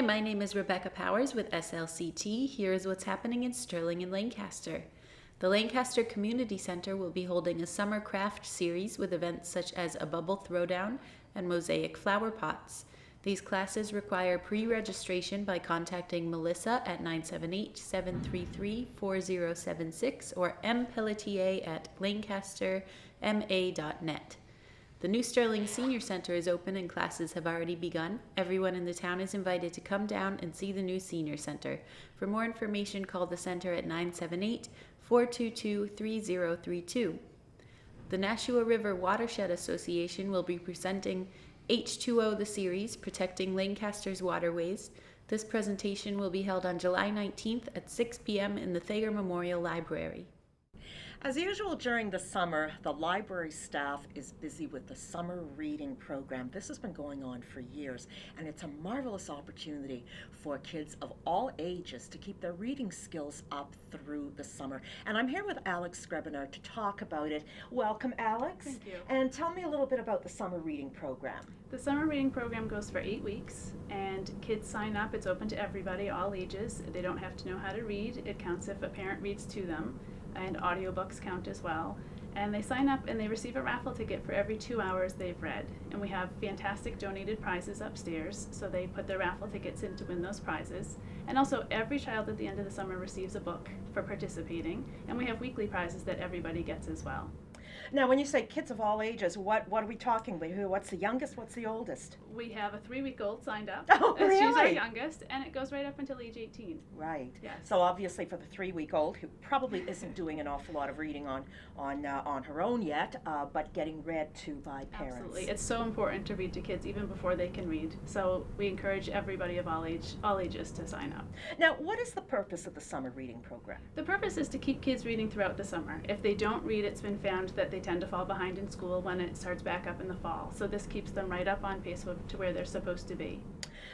my name is Rebecca Powers with SLCT. Here is what's happening in Sterling and Lancaster. The Lancaster Community Center will be holding a summer craft series with events such as a bubble throwdown and mosaic flower pots. These classes require pre-registration by contacting Melissa at 978-733-4076 or mpelletier@lancasterma.net. The new Sterling Senior Center is open and classes have already begun. Everyone in the town is invited to come down and see the new Senior Center. For more information, call the center at 978-422-3032. The Nashua River Watershed Association will be presenting H2O the series, Protecting Lancaster's Waterways. This presentation will be held on July 19th at 6 p.m. in the Thayer Memorial Library. As usual during the summer, the library staff is busy with the summer reading program. This has been going on for years, and it's a marvelous opportunity for kids of all ages to keep their reading skills up through the summer. And I'm here with Alex Scrivener to talk about it. Welcome, Alex. Thank you. And tell me a little bit about the summer reading program. The summer reading program goes for 8 weeks, and kids sign up. It's open to everybody, all ages. They don't have to know how to read. It counts if a parent reads to them, and audiobooks count as well. And they sign up and they receive a raffle ticket for every 2 hours they've read. And we have fantastic donated prizes upstairs, so they put their raffle tickets in to win those prizes. And also every child at the end of the summer receives a book for participating, and we have weekly prizes that everybody gets as well. Now, when you say kids of all ages, what are we talking about? What's the youngest? What's the oldest? We have a 3-week-old signed up. Oh, She's our really? youngest, and it goes right up until age 18. Right. Yes. So obviously for the 3-week-old, who probably isn't doing an awful lot of reading on her own yet, but getting read to by parents. Absolutely. It's so important to read to kids even before they can read. So we encourage everybody of all ages to sign up. Now, what is the purpose of the summer reading program? The purpose is to keep kids reading throughout the summer. If they don't read, it's been found that they tend to fall behind in school when it starts back up in the fall. So this keeps them right up on pace to where they're supposed to be.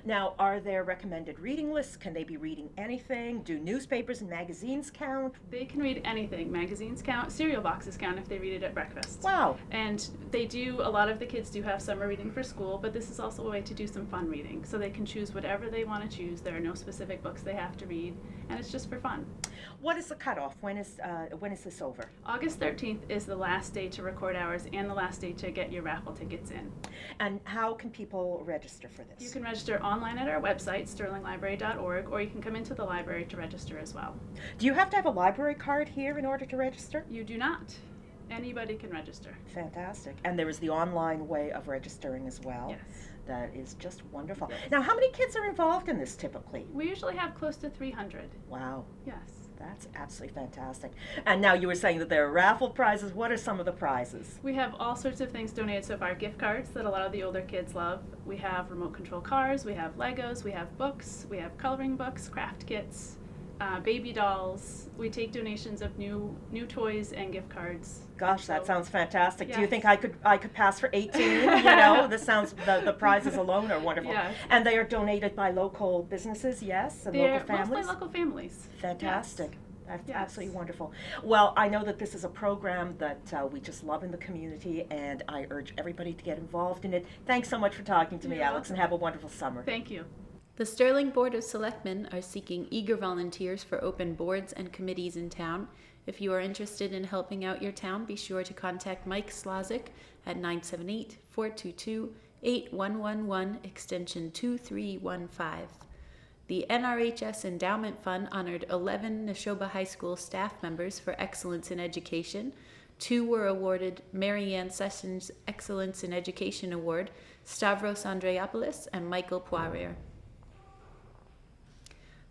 Now, are there recommended reading lists? Can they be reading anything? Do newspapers and magazines count? They can read anything. Magazines count. Cereal boxes count if they read it at breakfast. Wow. And a lot of the kids do have summer reading for school, but this is also a way to do some fun reading. So they can choose whatever they want to choose. There are no specific books they have to read, and it's just for fun. What is the cutoff? When is this over? August 13th is the last day to record hours and the last day to get your raffle tickets in. And how can people register for this? You can register online at our website, sterlinglibrary.org, or you can come into the library to register as well. Do you have to have a library card here in order to register? You do not. Anybody can register. Fantastic. And there is the online way of registering as well. Yes. That is just wonderful. Yes. Now, how many kids are involved in this typically? We usually have close to 300. Wow. Yes. That's absolutely fantastic. And now you were saying that there are raffle prizes. What are some of the prizes? We have all sorts of things donated so far. Gift cards that a lot of the older kids love. We have remote control cars, we have Legos, we have books, we have coloring books, craft kits, baby dolls. We take donations of new toys and gift cards. Gosh, that sounds fantastic. Yes. Do you think I could pass for 18? You know, this sounds, the prizes alone are wonderful. Yes. And they are donated by local businesses, yes, and They're local families? mostly local families. Fantastic. Yes. That's Yes. absolutely wonderful. Well, I know that this is a program that we just love in the community, and I urge everybody to get involved in it. Thanks so much for talking to me, You're Alex, and have a wonderful summer. Thank you. The Sterling Board of Selectmen are seeking eager volunteers for open boards and committees in town. If you are interested in helping out your town, be sure to contact Mike Slazik at 978-422-8111, extension 2315. The NRHS Endowment Fund honored 11 Neshoba High School staff members for excellence in education. 2 were awarded Mary Ann Sessions Excellence in Education Award, Stavros Andreopoulos and Michael Poirier.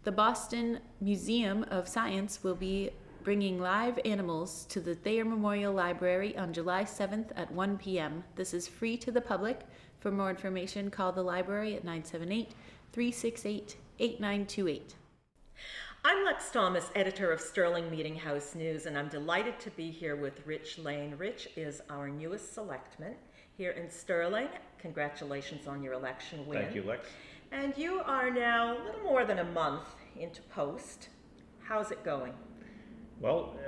The Boston Museum of Science will be bringing live animals to the Thayer Memorial Library on July 7th at 1 p.m. This is free to the public. For more information, call the library at 978-368-8928. I'm Lex Thomas, editor of Sterling Meeting House News, and I'm delighted to be here with Rich Lane. Rich is our newest selectman here in Sterling. Congratulations on your election win. Thank you, Lex. And you are now a little more than a month into post. How's it going? Well,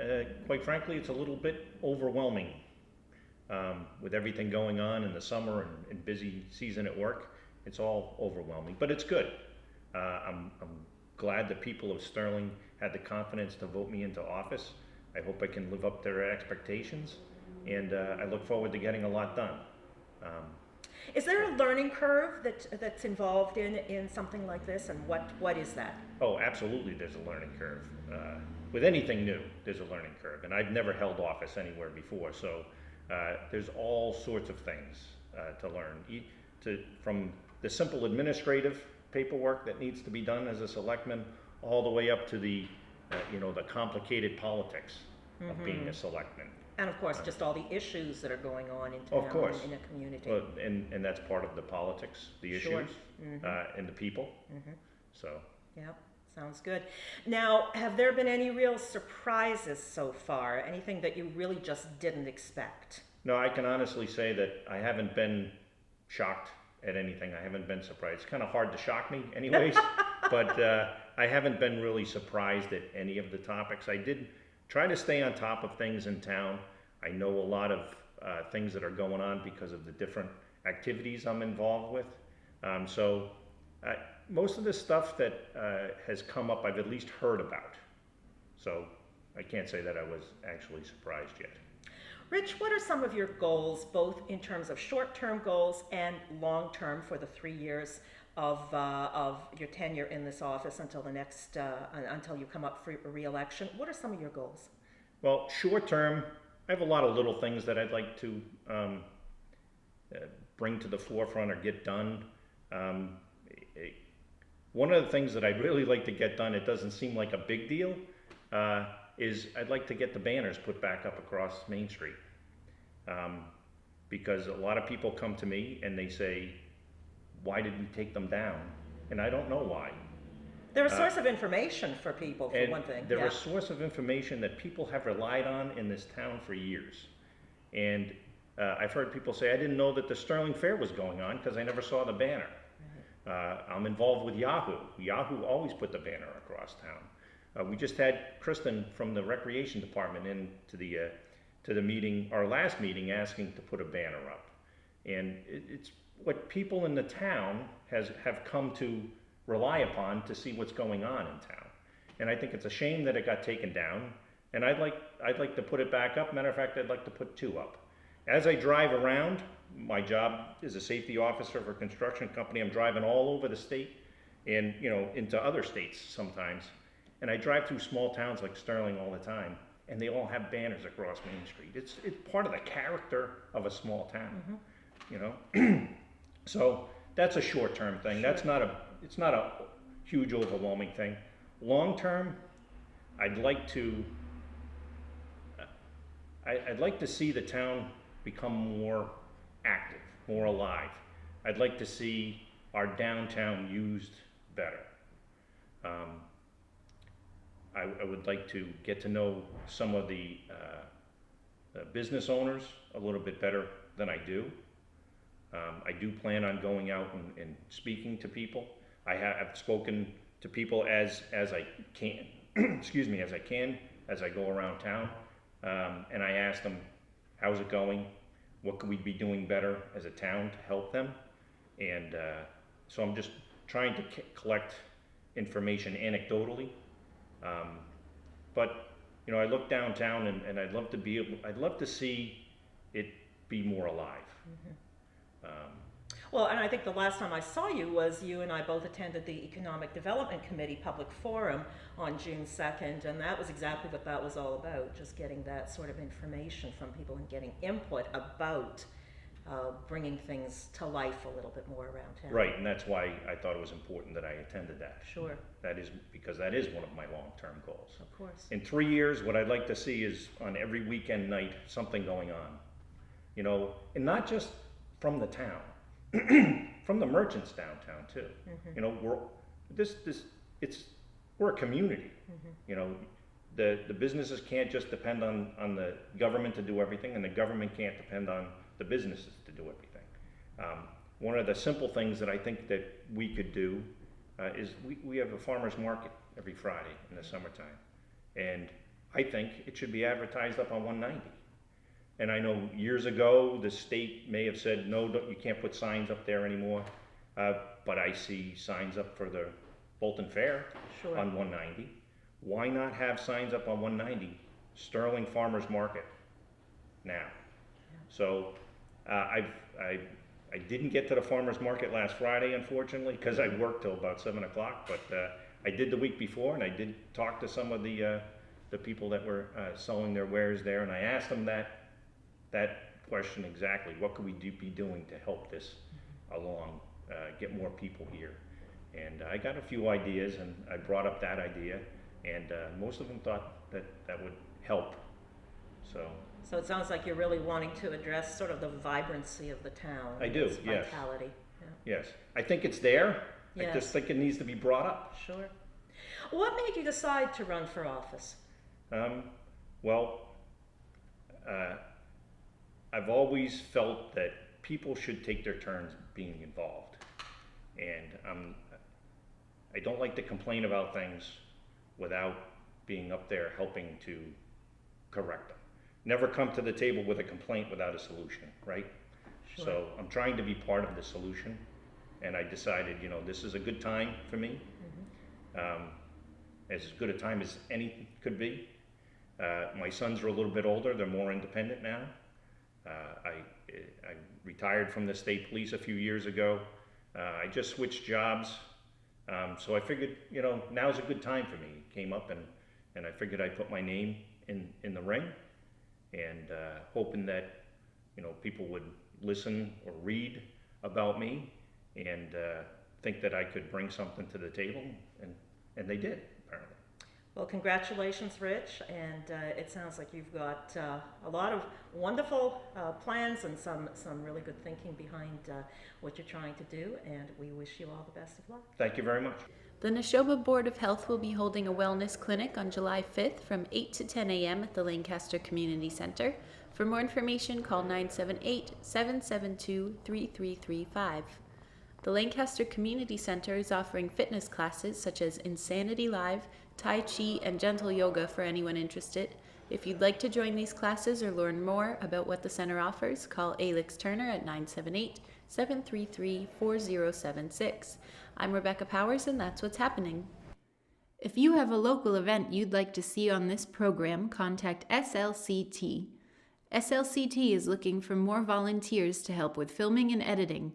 quite frankly, it's a little bit overwhelming with everything going on in the summer and busy season at work. It's all overwhelming, but it's good. I'm glad the people of Sterling had the confidence to vote me into office. I hope I can live up to their expectations, and I look forward to getting a lot done. Is there a learning curve that's involved in something like this, and what is that? Oh, absolutely, there's a learning curve. With anything new, there's a learning curve, and I've never held office anywhere before, so there's all sorts of things to learn. From the simple administrative paperwork that needs to be done as a selectman, all the way up to the the complicated politics of being a selectman. And of course, just all the issues that are going on in town, Of course. in a community. Well, and that's part of the politics, the Sure. issues, and the people. So, Yep, sounds good. Now, have there been any real surprises so far? Anything that you really just didn't expect? no, I can honestly say that I haven't been shocked at anything. I haven't been surprised. It's kind of hard to shock me anyways, but I haven't been really surprised at any of the topics. I did try to stay on top of things in town. I know a lot of things that are going on because of the different activities I'm involved with. So most of the stuff that has come up, I've at least heard about. So I can't say that I was actually surprised yet. Rich, what are some of your goals, both in terms of short-term goals and long-term for the 3 years of your tenure in this office until the next, until you come up for re-election? What are some of your goals? Well, short term, I have a lot of little things that I'd like to bring to the forefront or get done. One of the things that I'd really like to get done, it doesn't seem like a big deal, is I'd like to get the banners put back up across Main Street. Because a lot of people come to me and they say, why did we take them down? And I don't know why. They're a source of information for people, for And one thing. they're Yeah. a source of information that people have relied on in this town for years. And I've heard people say, I didn't know that the Sterling Fair was going on because I never saw the banner. I'm involved with Yahoo. Yahoo always put the banner across town. We just had Kristen from the Recreation Department in to the meeting, our last meeting, asking to put a banner up. And it's what people in the town have come to rely upon to see what's going on in town. And I think it's a shame that it got taken down, and I'd like to put it back up. Matter of fact, I'd like to put 2 up. As I drive around, my job is a safety officer for a construction company. I'm driving all over the state and into other states sometimes. And I drive through small towns like Sterling all the time, and they all have banners across Main Street. It's part of the character of a small town, So that's a short-term thing. Sure. It's not a huge, overwhelming thing. Long-term, I'd like to see the town become more active, more alive. I'd like to see our downtown used better. I would like to get to know some of the business owners a little bit better than I do. I do plan on going out and speaking to people. I've spoken to people as I can, excuse me, as I go around town. And I asked them, how's it going? What could we be doing better as a town to help them? And so I'm just trying to collect information anecdotally. But I look downtown and I'd love to see it be more alive. Well, and I think the last time I saw you was you and I both attended the Economic Development Committee Public Forum on June 2nd, and that was exactly what that was all about, just getting that sort of information from people and getting input about bringing things to life a little bit more around town. Right, and that's why I thought it was important that I attended that. Sure. That is because that is one of my long-term goals. Of course. In 3 years, what I'd like to see is on every weekend night, something going on. And not just from the town, from the merchants downtown too. We're a community. The businesses can't just depend on the government to do everything, and the government can't depend on the businesses to do everything. One of the simple things that I think that we could do is we have a farmer's market every Friday in the summertime, and I think it should be advertised up on 190. And I know years ago the state may have said, no, you can't put signs up there anymore, but I see signs up for the Bolton Fair Sure. on 190. Why not have signs up on 190, Sterling Farmers Market now? So I didn't get to the farmers market last Friday, unfortunately, because I worked till about 7 o'clock, but I did the week before, and I did talk to some of the people that were selling their wares there, and I asked them that question exactly. What could we be doing to help this along, get more people here? And I got a few ideas, and I brought up that idea, and most of them thought that would help. So it sounds like you're really wanting to address sort of the vibrancy of the town. I do, its yes. vitality. Yeah. Yes, I think it's there. I Yes. just think it needs to be brought up. Sure. What made you decide to run for office? Well, I've always felt that people should take their turns being involved, and I don't like to complain about things without being up there helping to correct them. Never come to the table with a complaint without a solution, right? Sure. So I'm trying to be part of the solution, and I decided, this is a good time for me. As good a time as any could be. My sons are a little bit older, they're more independent now. I retired from the state police a few years ago. I just switched jobs, so I figured, now's a good time for me. It came up, and I figured I'd put my name in the ring, and hoping that people would listen or read about me and think that I could bring something to the table, and they did, apparently. Well, congratulations, Rich, and it sounds like you've got a lot of wonderful plans and some really good thinking behind what you're trying to do, and we wish you all the best of luck. Thank you very much. The Neshoba Board of Health will be holding a wellness clinic on July 5th from 8 to 10 a.m. at the Lancaster Community Center. For more information, call 978-772-3335. The Lancaster Community Center is offering fitness classes such as Insanity Live, Tai Chi, and Gentle Yoga for anyone interested. If you'd like to join these classes or learn more about what the center offers, call Alex Turner at 978-733-4076. I'm Rebecca Powers, and that's what's happening. If you have a local event you'd like to see on this program, contact SLCT. SLCT is looking for more volunteers to help with filming and editing.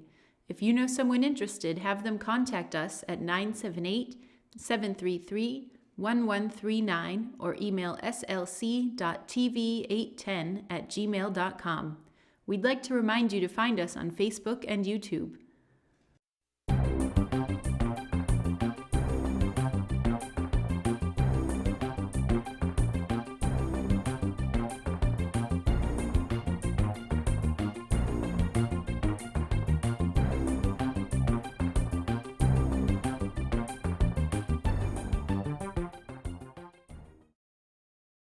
If you know someone interested, have them contact us at 978-733-1139 or email slc.tv810@gmail.com. We'd like to remind you to find us on Facebook and YouTube.